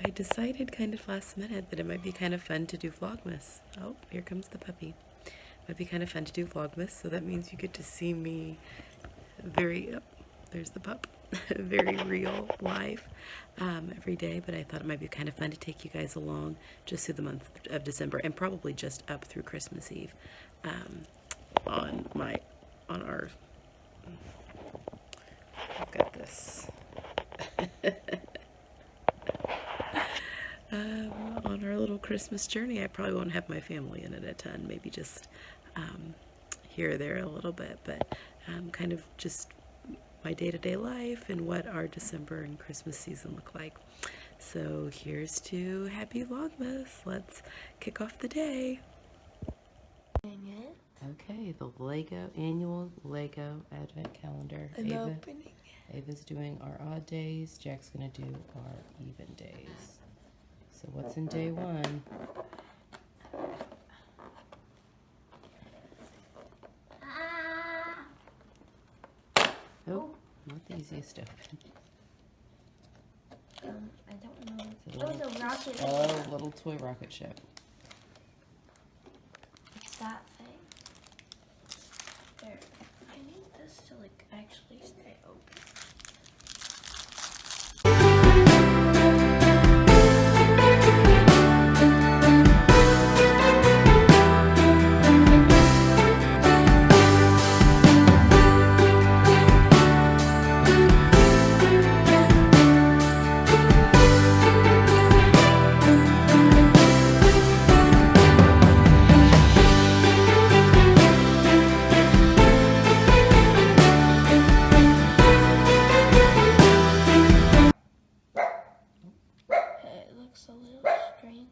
I decided kind of last minute that it might be kind of fun to do Vlogmas. Oh, here comes the puppy. It might be kind of fun to do Vlogmas, so that means you get to see me very, oh, there's the pup, very real live every day, but I thought it might be kind of fun to take you guys along just through the month of December and probably just up through Christmas Eve on our, I've got this. On our little Christmas journey. I probably won't have my family in it a ton, maybe just here or there a little bit, but kind of just my day-to-day life and what our December and Christmas season look like. So here's to happy Vlogmas. Let's kick off the day. Okay, the annual Lego Advent Calendar. Ava's doing our odd days. Jack's gonna do our even days. So what's in day one? Oh, not the easiest to open. I don't know. It's a rocket ship. Oh, little toy rocket ship. It's that thing. There. I need this to actually stay open.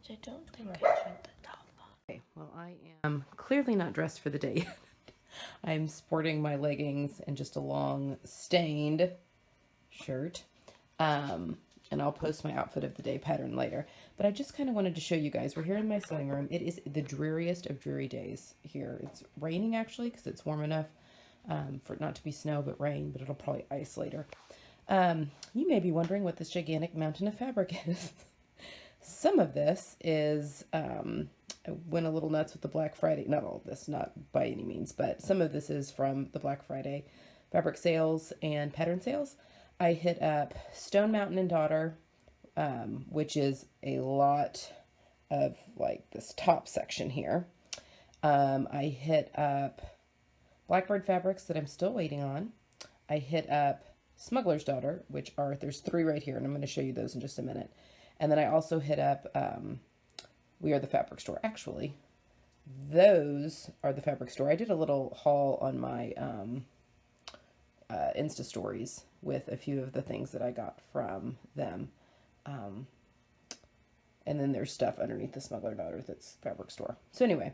I don't think I shut the top on. Okay, well, I am clearly not dressed for the day. I'm sporting my leggings and just a long stained shirt. And I'll post my outfit of the day pattern later. But I just kind of wanted to show you guys. We're here in my sewing room. It is the dreariest of dreary days here. It's raining actually because it's warm enough for it not to be snow but rain, but it'll probably ice later. You may be wondering what this gigantic mountain of fabric is. Some of this is, I went a little nuts with the Black Friday, not all of this, not by any means, but some of this is from the Black Friday fabric sales and pattern sales. I hit up Stone Mountain & Daughter, which is a lot of like this top section here. I hit up Blackbird Fabrics that I'm still waiting on. I hit up Smuggler's Daughter, which are, there's 3 right here, and I'm going to show you those in just a minute. And then I also hit up We Are the Fabric Store. Actually, those are the fabric store. I did a little haul on my Insta stories with a few of the things that I got from them. And then there's stuff underneath the Smuggler Daughter that's fabric store. So anyway,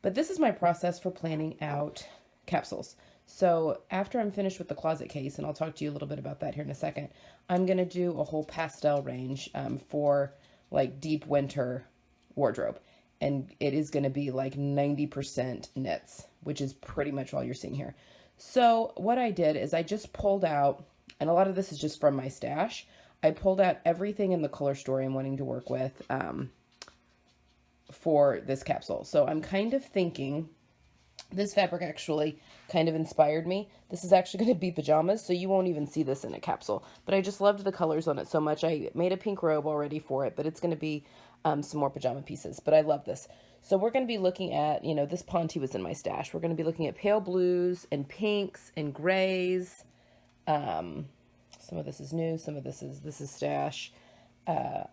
but this is my process for planning out capsules. So after I'm finished with the closet case, and I'll talk to you a little bit about that here in a second, I'm going to do a whole pastel range for like deep winter wardrobe. And it is going to be like 90% knits, which is pretty much all you're seeing here. So what I did is I just pulled out, and a lot of this is just from my stash, I pulled out everything in the color story I'm wanting to work with for this capsule. So I'm kind of thinking, this fabric actually kind of inspired me. This is actually going to be pajamas, so you won't even see this in a capsule. But I just loved the colors on it so much. I made a pink robe already for it, but it's going to be some more pajama pieces. But I love this. So we're going to be looking at, you know, this Ponte was in my stash. We're going to be looking at pale blues and pinks and grays. Some of this is new. Some of this is stash.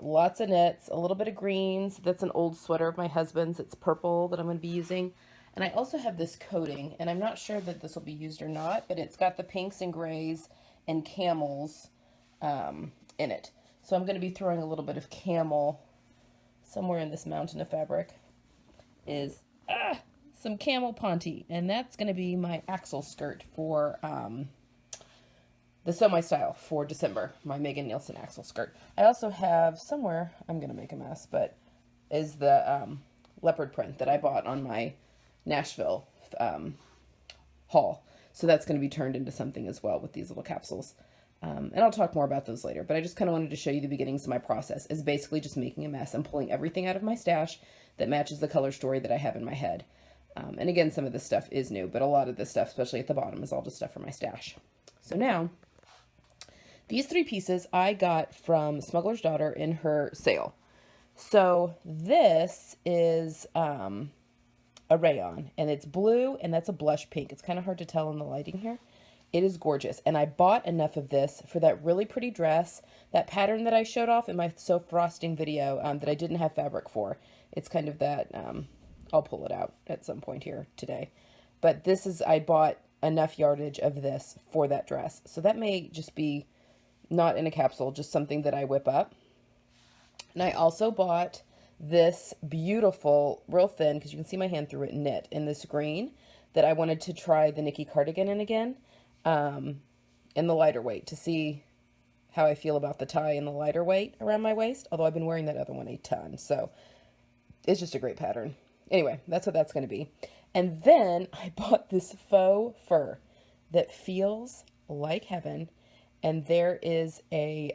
Lots of knits, a little bit of greens. That's an old sweater of my husband's. It's purple that I'm going to be using. And I also have this coating, and I'm not sure that this will be used or not, but it's got the pinks and grays and camels in it. So I'm going to be throwing a little bit of camel somewhere in this mountain of fabric is some camel Ponte, and that's going to be my axle skirt for the Sew My Style for December, my Megan Nielsen axle skirt. I also have somewhere, I'm going to make a mess, but is the leopard print that I bought on my Nashville haul. So that's going to be turned into something as well with these little capsules. And I'll talk more about those later, but I just kind of wanted to show you the beginnings of my process is basically just making a mess. I'm pulling everything out of my stash that matches the color story that I have in my head. And again, some of this stuff is new, but a lot of this stuff, especially at the bottom, is all just stuff from my stash. So now, these 3 pieces I got from Smuggler's Daughter in her sale. So this is a rayon, and it's blue, and that's a blush pink. It's kind of hard to tell in the lighting here. It is gorgeous, and I bought enough of this for that really pretty dress, that pattern that I showed off in my So Frosting video that I didn't have fabric for. It's kind of that, I'll pull it out at some point here today. But this is, I bought enough yardage of this for that dress. So that may just be not in a capsule, just something that I whip up. And I also bought this beautiful, real thin, because you can see my hand through it, knit in this green that I wanted to try the Nikki cardigan in again. In the lighter weight to see how I feel about the tie in the lighter weight around my waist. Although I've been wearing that other one a ton. So it's just a great pattern. Anyway, that's what that's going to be. And then I bought this faux fur that feels like heaven. And there is a,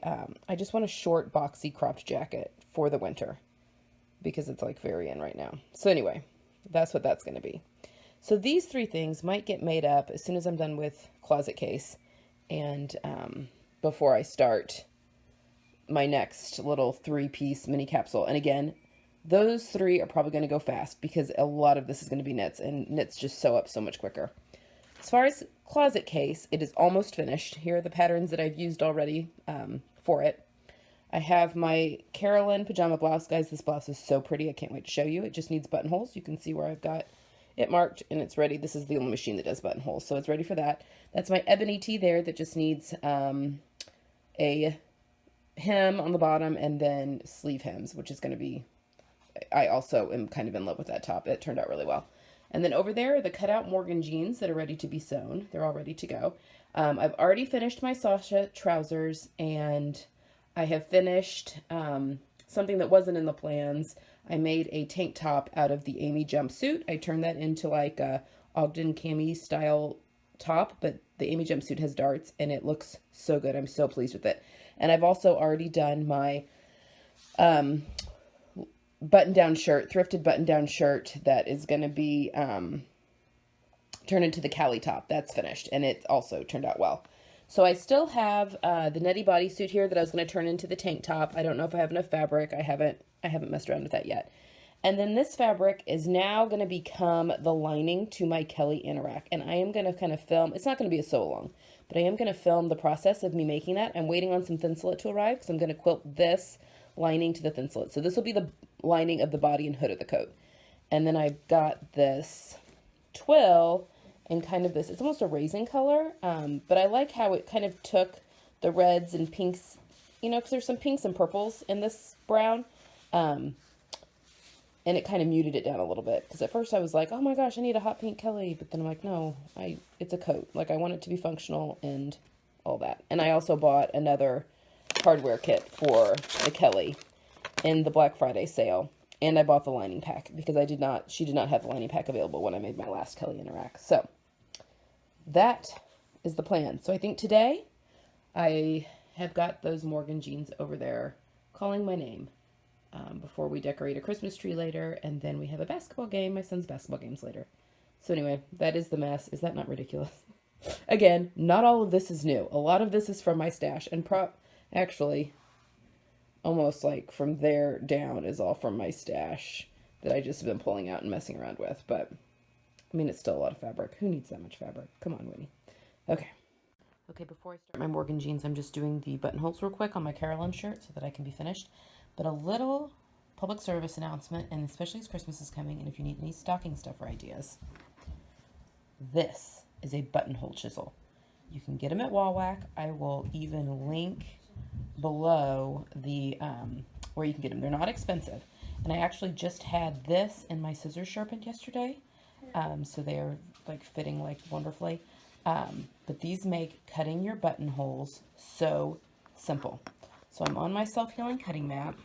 I just want a short boxy cropped jacket for the winter because it's like very in right now. So anyway, that's what that's going to be. So these 3 things might get made up as soon as I'm done with Closet Case and before I start my next little 3-piece mini capsule. And again, those 3 are probably going to go fast because a lot of this is going to be knits, and knits just sew up so much quicker. As far as Closet Case, it is almost finished. Here are the patterns that I've used already for it. I have my Carolyn pajama blouse. Guys, this blouse is so pretty. I can't wait to show you. It just needs buttonholes. You can see where I've got it marked and it's ready. This is the only machine that does buttonholes, so it's ready for that. That's my ebony tee there that just needs a hem on the bottom and then sleeve hems, which is going to be, I also am kind of in love with that top. It turned out really well. And then over there are the cutout Morgan jeans that are ready to be sewn. They're all ready to go. I've already finished my Sasha trousers, and I have finished something that wasn't in the plans. I made a tank top out of the Amy jumpsuit. I turned that into like a Ogden cami style top, but the Amy jumpsuit has darts and it looks so good. I'm so pleased with it. And I've also already done my button-down shirt, thrifted button-down shirt that is going to be turned into the Cali top. That's finished, and it also turned out well. So I still have the Netty bodysuit here that I was going to turn into the tank top. I don't know if I have enough fabric. I haven't messed around with that yet. And then this fabric is now going to become the lining to my Kelly anorak. And I am going to kind of film, it's not going to be a sew along, but I am going to film the process of me making that. I'm waiting on some Thinsulate to arrive because I'm going to quilt this lining to the Thinsulate. So this will be the lining of the body and hood of the coat. And then I've got this twill in kind of this, it's almost a raisin color, but I like how it kind of took the reds and pinks, you know, because there's some pinks and purples in this brown, and it kind of muted it down a little bit, because at first I was like, oh my gosh, I need a hot pink Kelly, but then I'm like, no, it's a coat, like I want it to be functional and all that. And I also bought another hardware kit for the Kelly in the Black Friday sale, and I bought the lining pack, because she did not have the lining pack available when I made my last Kelly anorak. So that is the plan. So I think today I have got those Morgan jeans over there calling my name before we decorate a Christmas tree later, and then we have a basketball game. My son's basketball game's later. So anyway, that is the mess. Is that not ridiculous? Again, not all of this is new. A lot of this is from my stash, and actually almost like from there down is all from my stash that I just have been pulling out and messing around with. But I mean, it's still a lot of fabric. Who needs that much fabric? Come on, Winnie. Okay. Okay, before I start my Morgan jeans, I'm just doing the buttonholes real quick on my Carolyn shirt so that I can be finished. But a little public service announcement, and especially as Christmas is coming, and if you need any stocking stuffer ideas, this is a buttonhole chisel. You can get them at Wallwack. I will even link below the where you can get them. They're not expensive. And I actually just had this in my scissors sharpened yesterday. So they are like fitting like wonderfully. But these make cutting your buttonholes so simple. So I'm on my self-healing cutting mat.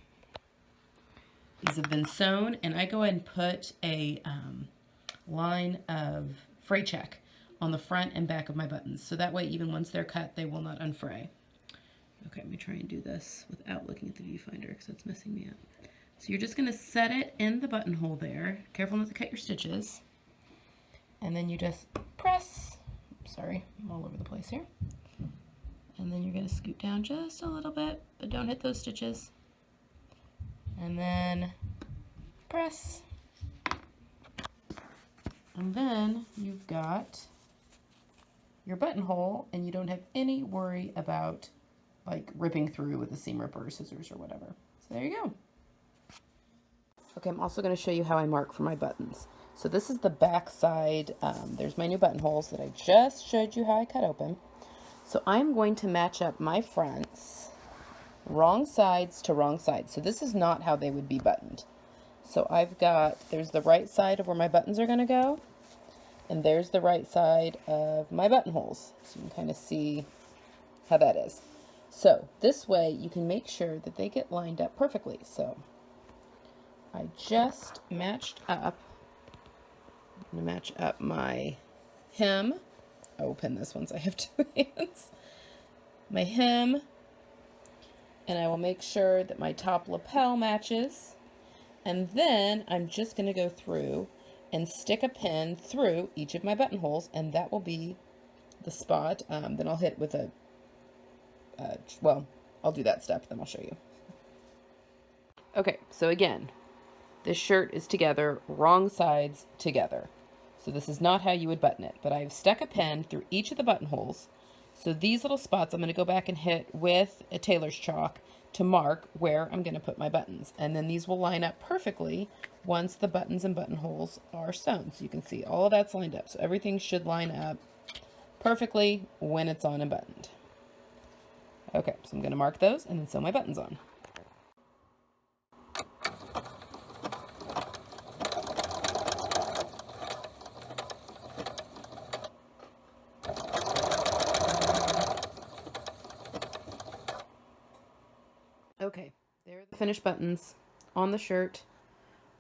These have been sewn, and I go ahead and put a line of fray check on the front and back of my buttons. So that way, even once they're cut, they will not unfray. Okay, let me try and do this without looking at the viewfinder because that's messing me up. So you're just going to set it in the buttonhole there. Careful not to cut your stitches. And then you just press. Sorry, I'm all over the place here. And then you're going to scoot down just a little bit, but don't hit those stitches. And then press. And then you've got your buttonhole, and you don't have any worry about like ripping through with a seam ripper or scissors or whatever. So there you go. Okay, I'm also going to show you how I mark for my buttons. So this is the back side. There's my new buttonholes that I just showed you how I cut open. So I'm going to match up my fronts, wrong sides to wrong sides. So this is not how they would be buttoned. So I've got, there's the right side of where my buttons are going to go, and there's the right side of my buttonholes. So you can kind of see how that is. So this way you can make sure that they get lined up perfectly. So I just matched up. I'm going to match up my hem. I will pin this once I have two hands. My hem. And I will make sure that my top lapel matches. And then I'm just going to go through and stick a pin through each of my buttonholes, and that will be the spot. Then I'll hit with a, well, I'll do that step, then I'll show you. Okay, so again, this shirt is together, wrong sides together. So this is not how you would button it, but I've stuck a pin through each of the buttonholes. So these little spots I'm going to go back and hit with a tailor's chalk to mark where I'm going to put my buttons. And then these will line up perfectly once the buttons and buttonholes are sewn. So you can see all of that's lined up. So everything should line up perfectly when it's on and buttoned. Okay, so I'm going to mark those and then sew my buttons on. Okay, there are the finished buttons on the shirt.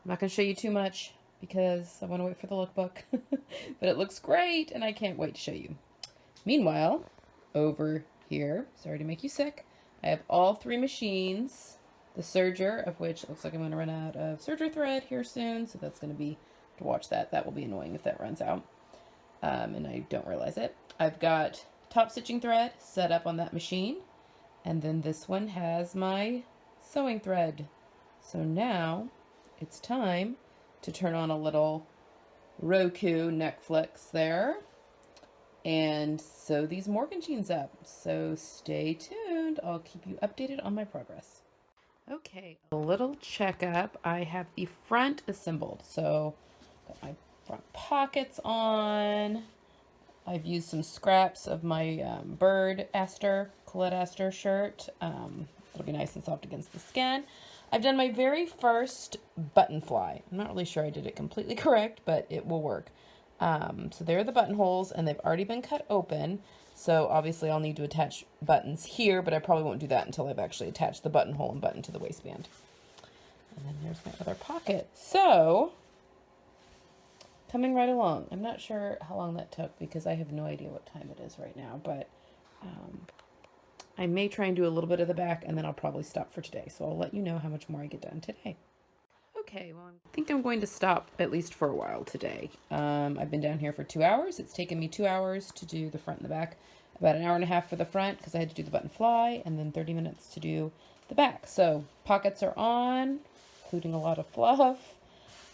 I'm not going to show you too much because I want to wait for the lookbook, but it looks great and I can't wait to show you. Meanwhile, over here, sorry to make you sick, I have all three machines, the serger, of which it looks like I'm going to run out of serger thread here soon, so that's going to be, to watch that, that will be annoying if that runs out, and I don't realize it. I've got top stitching thread set up on that machine, and then this one has my sewing thread. So now it's time to turn on a little Roku Netflix there and sew these Morgan jeans up. So stay tuned. I'll keep you updated on my progress. Okay, a little checkup. I have the front assembled. So got my front pockets on. I've used some scraps of my bird Aster, Colette Aster shirt. It'll be nice and soft against the skin. I've done my very first button fly. I'm not really sure I did it completely correct, but it will work. So there are the buttonholes, and they've already been cut open. So obviously I'll need to attach buttons here, but I probably won't do that until I've actually attached the buttonhole and button to the waistband. And then there's my other pocket. So coming right along. I'm not sure how long that took because I have no idea what time it is right now, but I may try and do a little bit of the back and then I'll probably stop for today. So I'll let you know how much more I get done today. Okay, well, I think I'm going to stop at least for a while today. I've been down here for 2 hours. It's taken me 2 hours to do the front and the back. About an hour and a half for the front because I had to do the button fly, and then 30 minutes to do the back. So pockets are on, including a lot of fluff.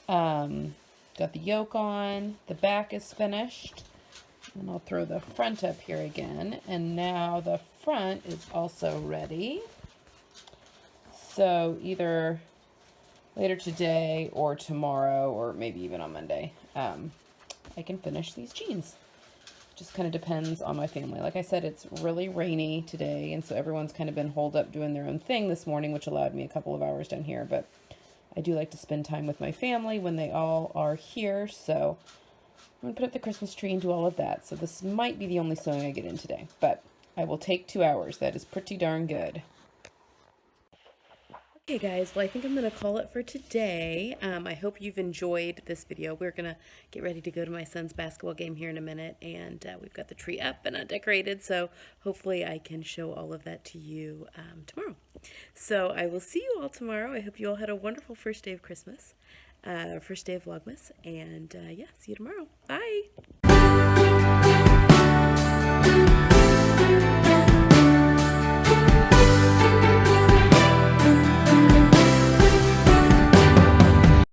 Got the yoke on. The back is finished. And I'll throw the front up here again. And now the front is also ready. So either later today or tomorrow, or maybe even on Monday, I can finish these jeans. Just kind of depends on my family. Like I said, it's really rainy today, and so everyone's kind of been holed up doing their own thing this morning, which allowed me a couple of hours down here. But I do like to spend time with my family when they all are here, so I'm going to put up the Christmas tree and do all of that. So this might be the only sewing I get in today, but I will take 2 hours. That is pretty darn good. Okay guys, well I think I'm going to call it for today. I hope you've enjoyed this video. We're going to get ready to go to my son's basketball game here in a minute, and we've got the tree up and decorated, so hopefully I can show all of that to you tomorrow. So I will see you all tomorrow. I hope you all had a wonderful first day of Christmas, first day of Vlogmas, and yeah, see you tomorrow. Bye!